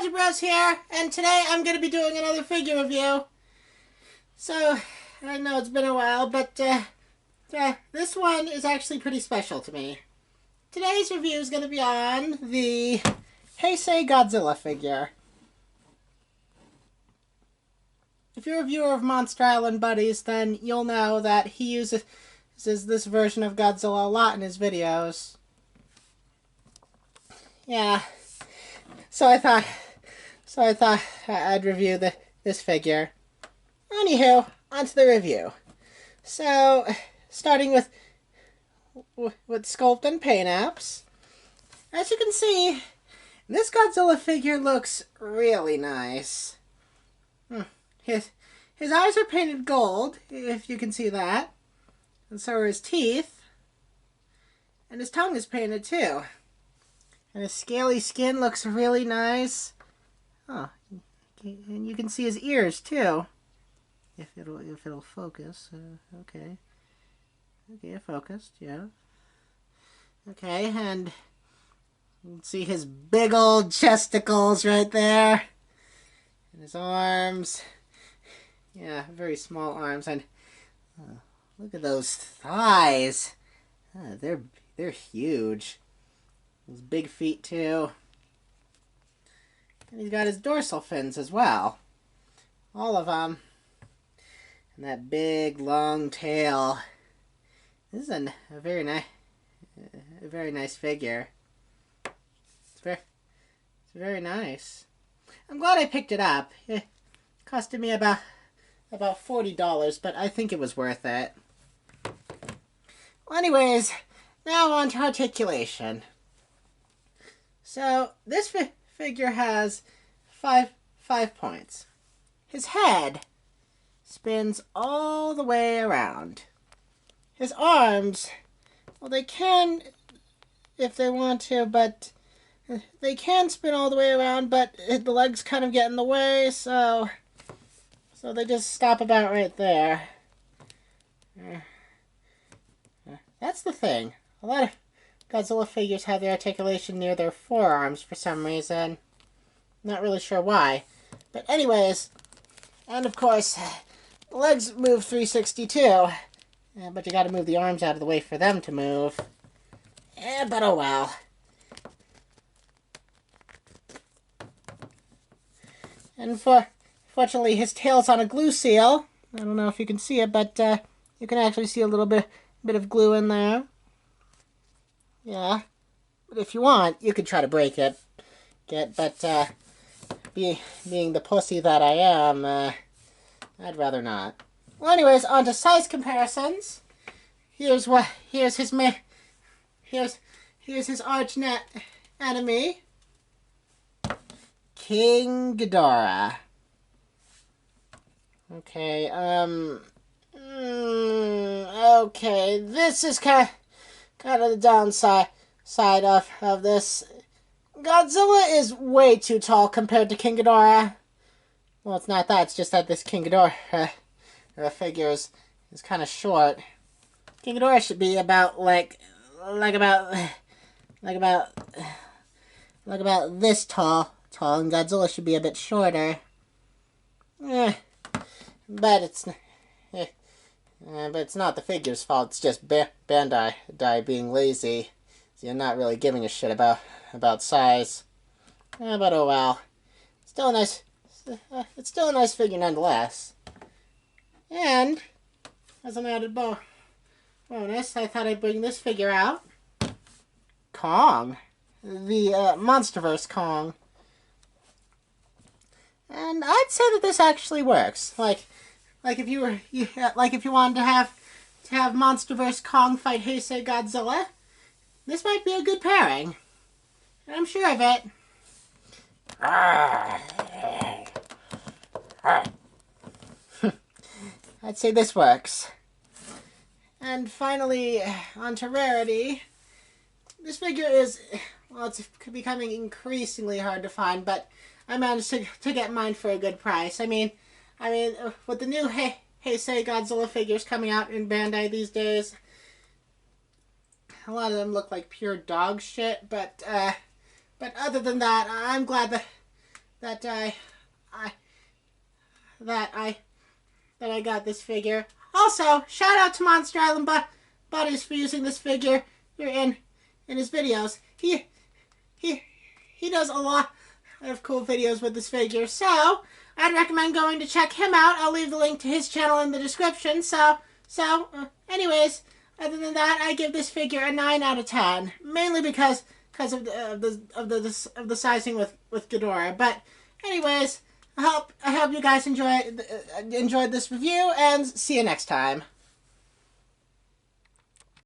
Gadget Bros here, and today I'm going to be doing another figure review. So, I know it's been a while, but this one is actually pretty special to me. Today's review is going to be on the Heisei Godzilla figure. If you're a viewer of Monster Island Buddies, then you'll know that he uses this version of Godzilla a lot in his videos. Yeah. So I thought I'd review this figure. Anywho, onto the review. So, starting with sculpt and paint apps. As you can see, this Godzilla figure looks really nice. His eyes are painted gold, if you can see that. And so are his teeth. And his tongue is painted too. And his scaly skin looks really nice. Oh, and you can see his ears too. If it'll focus. Okay, it focused. Yeah. Okay, and you can see his big old chesticles right there, and his arms. Yeah, very small arms, and look at those thighs. They're huge. His big feet too. And he's got his dorsal fins as well. All of them. And that big long tail. This is a very nice figure. It's very nice. I'm glad I picked it up. It costed me about $40, but I think it was worth it. Well, anyways, now on to articulation. So, this figure has five points. His head spins all the way around. His arms, well, they can if they want to, but they can spin all the way around, but the legs kind of get in the way, so they just stop about right there. That's the thing. A lot of Godzilla figures have their articulation near their forearms for some reason. Not really sure why. But anyways, and of course, the legs move 360 too. But you gotta move the arms out of the way for them to move. But oh well. And fortunately, his tail's on a glue seal. I don't know if you can see it, but you can actually see a little bit of glue in there. Yeah, but if you want, you could try to break it. But being the pussy that I am, I'd rather not. Well, anyways, on to size comparisons. Here's his arch enemy, King Ghidorah. Okay, okay, this is kind of the downside of this. Godzilla is way too tall compared to King Ghidorah. Well, it's not that. It's just that this King Ghidorah figure is kind of short. King Ghidorah should be about like about this tall, and Godzilla should be a bit shorter. But it's not the figure's fault. It's just Bandai being lazy. So you're not really giving a shit about size. But oh well. Still a nice. It's still a nice figure nonetheless. And as an added bonus, I thought I'd bring this figure out. Kong, the MonsterVerse Kong. And I'd say that this actually works. Like if you wanted to have MonsterVerse Kong fight Heisei Godzilla, this might be a good pairing. And I'm sure of it. I'd say this works. And finally, onto rarity. This figure is, well, it's becoming increasingly hard to find, but I managed to get mine for a good price. I mean, with the new Heisei Godzilla figures coming out in Bandai these days, a lot of them look like pure dog shit, but other than that, I'm glad that that I got this figure. Also, shout out to Monster Island Buddies for using this figure here in his videos. He does a lot of cool videos with this figure, so I'd recommend going to check him out. I'll leave the link to his channel in the description. Anyways, other than that, I give this figure a 9 out of 10, mainly because of the sizing with Ghidorah. But anyways, I hope you guys enjoyed this review, and see you next time.